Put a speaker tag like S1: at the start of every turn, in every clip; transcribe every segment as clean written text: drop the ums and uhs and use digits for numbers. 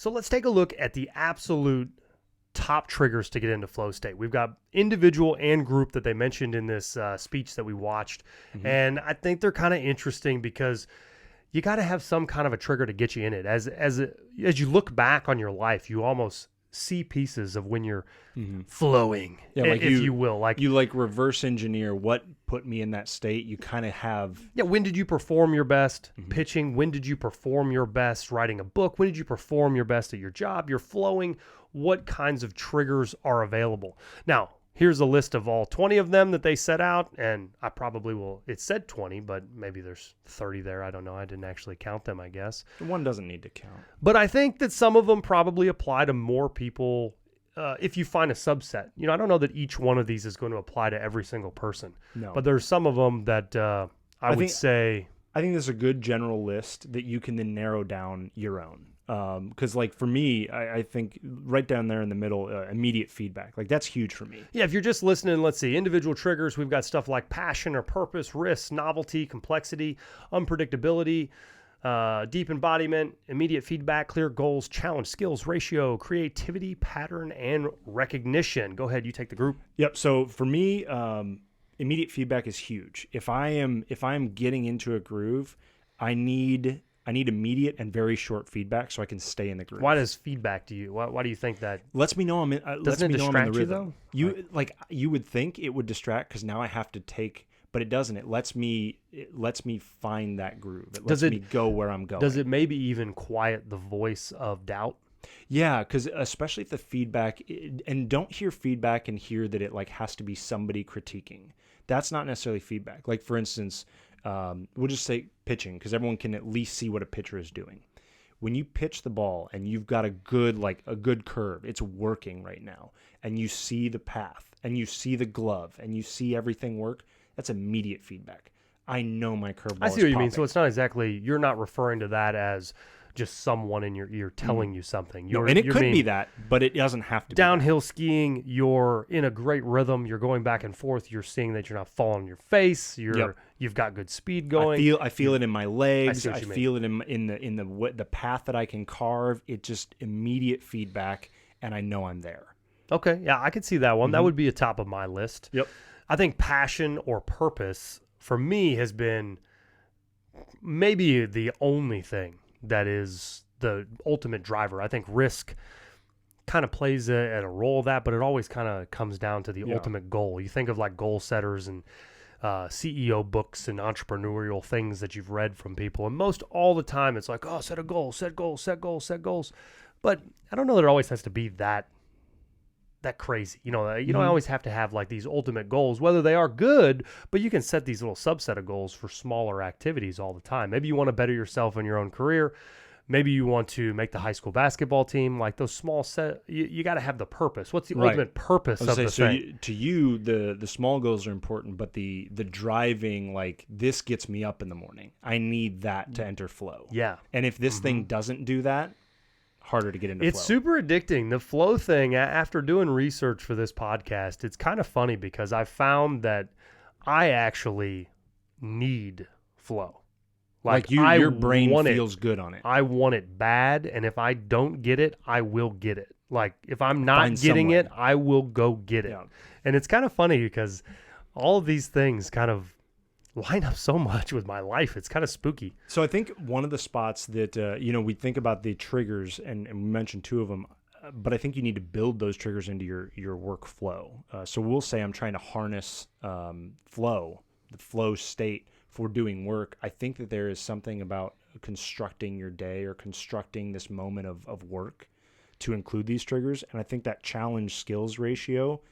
S1: So let's take a look at the absolute top triggers to get into flow state. We've got individual and group that they mentioned in this speech that we watched. And I think they're kind of interesting because you got to have some kind of a trigger to get you in it. As you look back on your life, you almost see pieces of when you're flowing, if you will. Like
S2: you like reverse engineer what put me in that state. You kind of have...
S1: Yeah, when did you perform your best pitching? When did you perform your best writing a book? When did you perform your best at your job? You're flowing. What kinds of triggers are available? Now, here's a list of all 20 of them that they set out, and I probably will... It said 20, but maybe there's 30 there. I don't know. I didn't actually count them, I guess.
S2: One doesn't need to count.
S1: But I think that some of them probably apply to more people if you find a subset. You know, I don't know that each one of these is going to apply to every single person.
S2: No.
S1: But there's some of them that I would say...
S2: I think there's a good general list that you can then narrow down your own. Because like for me, I think right down there in the middle, immediate feedback, like that's huge for me.
S1: Yeah, if you're just listening, let's see, individual triggers, we've got stuff like passion or purpose, risk, novelty, complexity, unpredictability, deep embodiment, immediate feedback, clear goals, challenge, skills, ratio, creativity, pattern, and recognition. Go ahead, you take the group.
S2: Yep. So for me, immediate feedback is huge. If I am getting into a groove, I need immediate and very short feedback so I can stay in the groove.
S1: Why does feedback to you? Why do you think that?
S2: Lets me know I'm in.
S1: Doesn't it distract you though?
S2: You would think it would distract because now I have to take, but it doesn't. It lets me find that groove. It lets me go where I'm going.
S1: Does it maybe even quiet the voice of doubt?
S2: Yeah, because especially if the feedback, and don't hear feedback and hear that it like has to be somebody critiquing. That's not necessarily feedback. Like for instance, we'll just say pitching because everyone can at least see what a pitcher is doing. When you pitch the ball and you've got a good curve, it's working right now, and you see the path and you see the glove and you see everything work, that's immediate feedback. I know my curveball is
S1: I see what you mean.
S2: popping.
S1: So it's not exactly, you're not referring to that as just someone in your ear telling you something.
S2: And it could be that, but it doesn't have to be
S1: downhill skiing, you're in a great rhythm, you're going back and forth, you're seeing that you're not falling on your face, you've got good speed going.
S2: I feel it in my legs, I
S1: mean.
S2: feel it in the path that I can carve. It just immediate feedback, and I know I'm there.
S1: Okay, yeah, I could see that one. That would be a top of my list.
S2: Yep.
S1: I think passion or purpose for me has been maybe the only thing that is the ultimate driver. I think risk kind of plays a role of that, but it always kind of comes down to the ultimate goal. You think of like goal setters and CEO books and entrepreneurial things that you've read from people, and most all the time it's like, oh, set a goal, set goals, set goals, set goals. But I don't know that it always has to be that crazy. You don't always have to have like these ultimate goals, whether they are good, but you can set these little subset of goals for smaller activities all the time. Maybe you want to better yourself in your own career. Maybe you want to make the high school basketball team. Like those small set, you got to have the purpose. What's the ultimate purpose of the thing?
S2: To you, the small goals are important, but the driving, like this gets me up in the morning. I need that to enter flow.
S1: Yeah.
S2: And if this thing doesn't do that, harder to get into
S1: flow. It's super addicting. The flow thing, after doing research for this podcast, it's kind of funny because I found that I actually need flow.
S2: Like your brain feels good on it.
S1: I want it bad, and if I don't get it, I will get it. Like if I'm not getting it, I will go get it. Yeah. And it's kind of funny because all of these things kind of line up so much with my life. It's kind of spooky.
S2: So I think one of the spots that, we think about the triggers, and we mentioned two of them, but I think you need to build those triggers into your workflow. So we'll say I'm trying to harness flow, the flow state for doing work. I think that there is something about constructing your day or constructing this moment of work to include these triggers. And I think that challenge skills ratio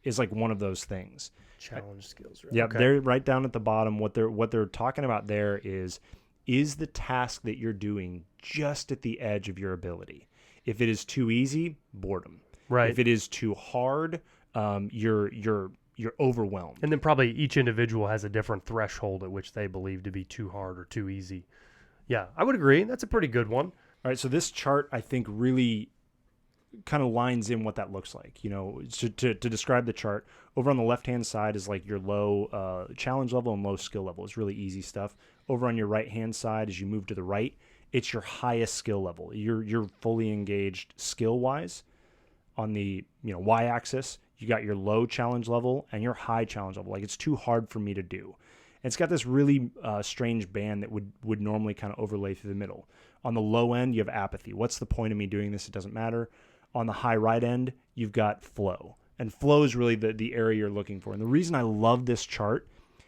S2: is like one of those things.
S1: Challenge skills, right?
S2: Yeah, they're right down at the bottom. What they're talking about there is the task that you're doing just at the edge of your ability. If it is too easy, boredom.
S1: Right.
S2: If it is too hard, you're overwhelmed.
S1: And then probably each individual has a different threshold at which they believe to be too hard or too easy. Yeah, I would agree. That's a pretty good one.
S2: All right, so this chart I think really kind of lines in what that looks like. To describe the chart, over on the left-hand side is like your low challenge level and low skill level. It's really easy stuff. Over on your right-hand side, as you move to the right, it's your highest skill level. You're fully engaged skill wise. On the y-axis, you got your low challenge level and your high challenge level. Like, it's too hard for me to do. And it's got this really strange band that would normally kind of overlay through the middle. On the low end, you have apathy. What's the point of me doing this? It doesn't matter. On the high right end, you've got flow. And flow is really the area you're looking for. And the reason I love this chart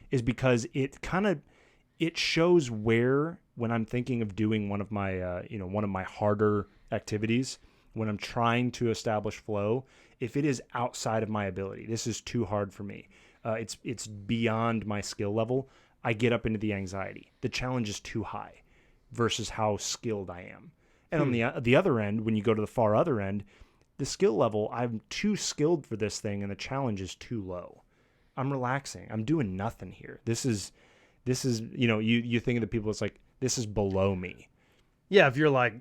S2: is because it shows where, when I'm thinking of doing one of my harder activities, when I'm trying to establish flow, if it is outside of my ability, this is too hard for me. It's beyond my skill level. I get up into the anxiety. The challenge is too high versus how skilled I am. And on the other end, when you go to the far other end, the skill level, I'm too skilled for this thing, and the challenge is too low. I'm relaxing. I'm doing nothing here. This is you think of the people, it's like, this is below me.
S1: Yeah, if you're like,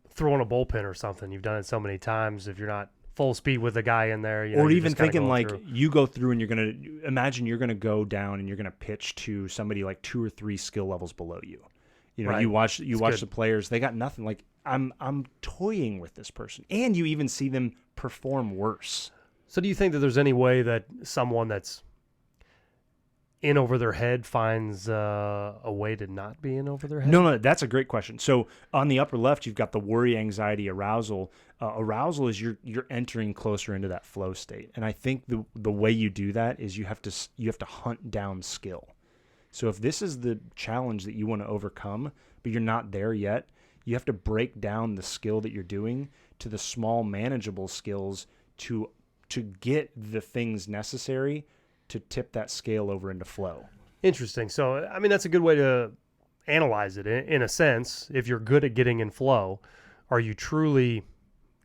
S1: throwing a bullpen or something, you've done it so many times. If you're not full speed with the guy in there,
S2: or even thinking like you go through and you're going to go down and you're going to pitch to somebody like 2 or 3 skill levels below you.
S1: Right.
S2: You watch the players, they got nothing. Like, I'm toying with this person, and you even see them perform worse.
S1: So do you think that there's any way that someone that's in over their head finds a way to not be in over their head?
S2: No, that's a great question. So on the upper left, you've got the worry, anxiety, arousal. Arousal is you're entering closer into that flow state, and I think the way you do that is you have to hunt down skill. So if this is the challenge that you want to overcome, but you're not there yet, you have to break down the skill that you're doing to the small, manageable skills to get the things necessary to tip that scale over into flow.
S1: Interesting. So, I mean, that's a good way to analyze it in a sense. If you're good at getting in flow, are you truly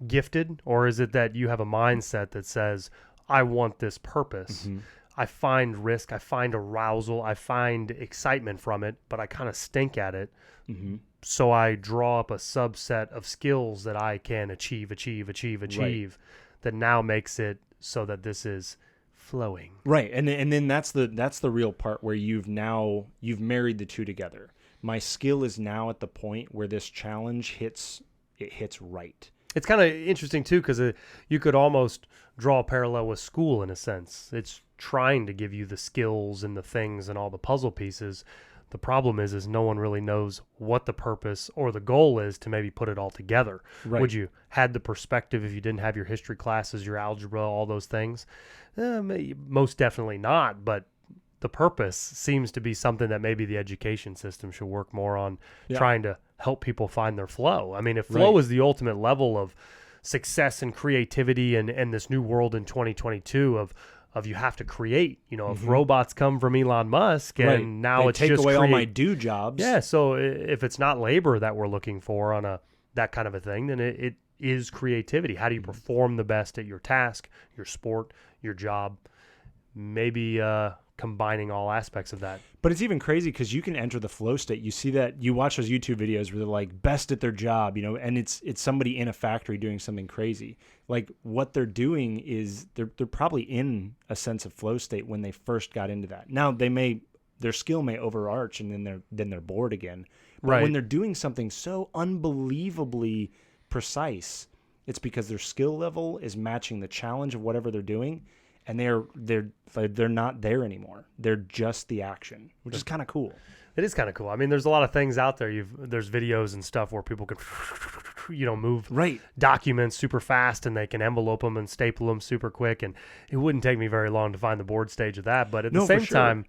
S1: gifted, or is it that you have a mindset that says, I want this purpose?
S2: Mm-hmm.
S1: I find risk, I find arousal, I find excitement from it, but I kind of stink at it.
S2: Mm-hmm.
S1: So I draw up a subset of skills that I can achieve, right, that now makes it so that this is flowing.
S2: Right. And then that's the real part where you've married the two together. My skill is now at the point where this challenge hits right.
S1: It's kind of interesting too, because you could almost draw a parallel with school in a sense. It's trying to give you the skills and the things and all the puzzle pieces. The problem is no one really knows what the purpose or the goal is to maybe put it all together.
S2: Right.
S1: Would you had the perspective if you didn't have your history classes, your algebra, all those things? Most definitely not, but the purpose seems to be something that maybe the education system should work more on, trying to help people find their flow. I mean, if flow is the ultimate level of success and creativity and this new world in 2022 of you have to create, if robots come from Elon Musk and now it's
S2: take
S1: just
S2: away all my do jobs.
S1: Yeah. So if it's not labor that we're looking for on that kind of a thing, then it is creativity. How do you perform the best at your task, your sport, your job? Maybe combining all aspects of that.
S2: But it's even crazy because you can enter the flow state. You see that, you watch those YouTube videos where they're like best at their job, and it's somebody in a factory doing something crazy. Like, what they're doing is they're probably in a sense of flow state when they first got into that. Now their skill may overarch and then they're bored again. But when they're doing something so unbelievably precise, it's because their skill level is matching the challenge of whatever they're doing. And they're not there anymore. They're just the action, which is kind of cool.
S1: It is kind of cool. I mean, there's a lot of things out there. There's videos and stuff where people can, move documents super fast, and they can envelope them and staple them super quick. And it wouldn't take me very long to find the board stage of that. But at the same time,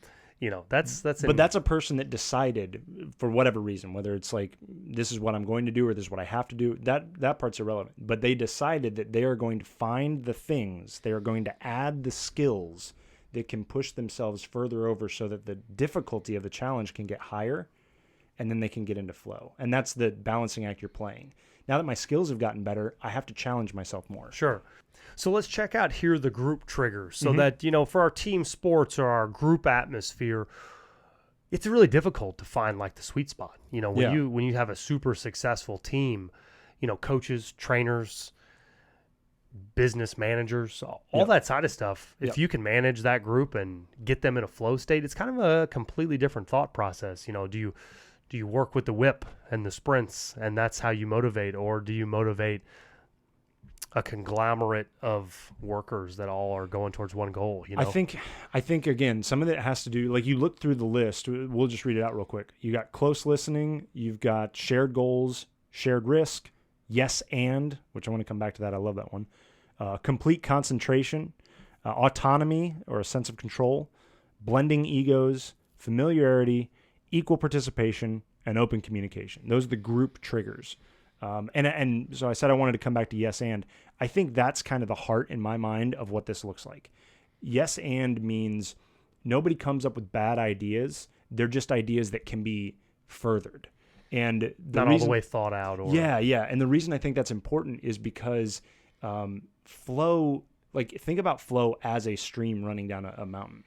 S1: that's.
S2: But that's a person that decided for whatever reason, whether it's like, this is what I'm going to do or this is what I have to do. That part's irrelevant. But they decided that they are going to find the things, they are going to add the skills that can push themselves further over so that the difficulty of the challenge can get higher, and then they can get into flow. And that's the balancing act you're playing. Now that my skills have gotten better, I have to challenge myself more.
S1: Sure. So let's check out here the group triggers so that, for our team sports or our group atmosphere, it's really difficult to find like the sweet spot. When you have a super successful team, coaches, trainers, business managers, all that side of stuff. If you can manage that group and get them in a flow state, it's kind of a completely different thought process. Do Do you work with the whip and the sprints, and that's how you motivate, or do you motivate a conglomerate of workers that all are going towards one goal? You know,
S2: I think again, some of it has to do, like, you look through the list. We'll just read it out real quick. You got close listening, you've got shared goals, shared risk, yes and, which I want to come back to that. I love that one. Complete concentration, autonomy or a sense of control, blending egos, familiarity, equal participation, and open communication. Those are the group triggers. And so I said I wanted to come back to yes and. I think that's kind of the heart in my mind of what this looks like. Yes and means nobody comes up with bad ideas. They're just ideas that can be furthered. And
S1: not all the way thought out. Or...
S2: Yeah. And the reason I think that's important is because flow, like, think about flow as a stream running down a mountain.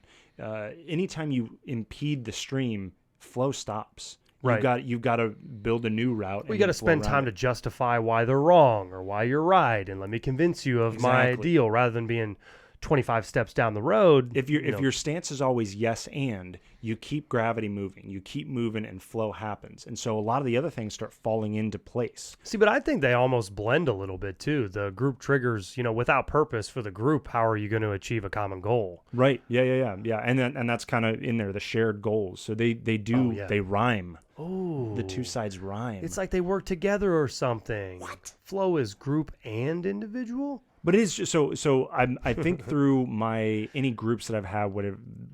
S2: Anytime you impede the stream, flow stops.
S1: Right.
S2: You've got to build a new route.
S1: Well, you got to spend time to justify why they're wrong or why you're right, and let me convince you of my deal, rather than being 25 steps down the road.
S2: If your stance is always yes and, you keep gravity moving, you keep moving, and flow happens. And so a lot of the other things start falling into place.
S1: See, but I think they almost blend a little bit too. The group triggers, without purpose for the group, how are you going to achieve a common goal?
S2: Right. Yeah. And that's kind of in there, the shared goals. So they rhyme.
S1: Oh,
S2: the two sides rhyme.
S1: It's like they work together or something. What? Flow is group and individual?
S2: But it is just so I think through any groups that I've had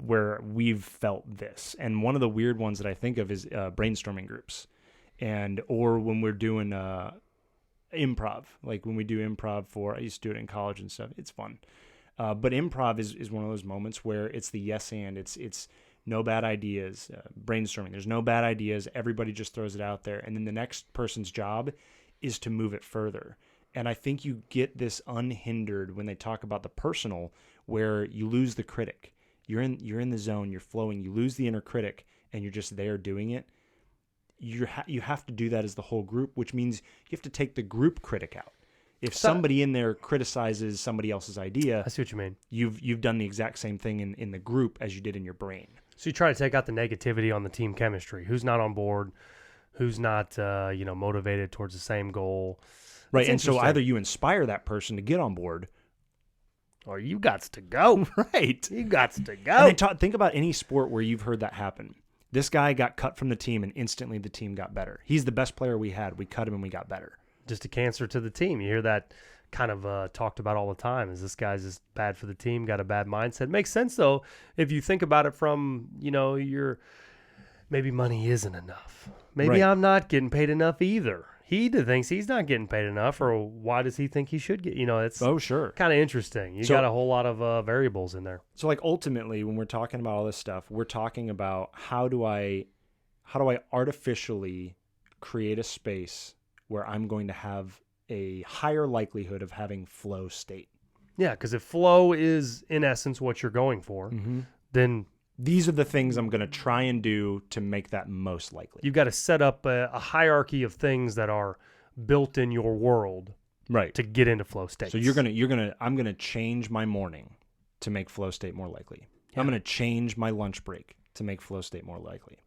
S2: where we've felt this, and one of the weird ones that I think of is brainstorming groups, or when we're doing improv, like when we do improv I used to do it in college and stuff. It's fun, but improv is one of those moments where it's the yes and it's no bad ideas, brainstorming. There's no bad ideas. Everybody just throws it out there, and then the next person's job is to move it further. And I think you get this unhindered when they talk about the personal, where you lose the critic. You're in the zone, you're flowing, you lose the inner critic, and you're just there doing it. You have to do that as the whole group, which means you have to take the group critic out. If somebody in there criticizes somebody else's idea,
S1: I see what you mean.
S2: You've done the exact same thing in the group as you did in your brain.
S1: So you try to take out the negativity on the team chemistry. Who's not on board? Who's not motivated towards the same goal?
S2: Right, and so either you inspire that person to get on board,
S1: or you gots to go.
S2: Right.
S1: You gots to go.
S2: And think about any sport where you've heard that happen. This guy got cut from the team, and instantly the team got better. He's the best player we had. We cut him, and we got better.
S1: Just a cancer to the team. You hear that kind of talked about all the time. Is this guy's just bad for the team, got a bad mindset. Makes sense, though, if you think about it from, your maybe money isn't enough. Maybe I'm not getting paid enough either. He thinks he's not getting paid enough, or why does he think he should get? It's
S2: sure,
S1: kind of interesting. You got a whole lot of variables in there.
S2: So, like, ultimately, when we're talking about all this stuff, we're talking about how do I artificially create a space where I'm going to have a higher likelihood of having flow state.
S1: Yeah, because if flow is in essence what you're going for, then
S2: these are the things I'm going to try and do to make that most likely.
S1: You've got to set up a hierarchy of things that are built in your world,
S2: right,
S1: to get into flow state.
S2: So I'm going to change my morning to make flow state more likely. Yeah. I'm going to change my lunch break to make flow state more likely.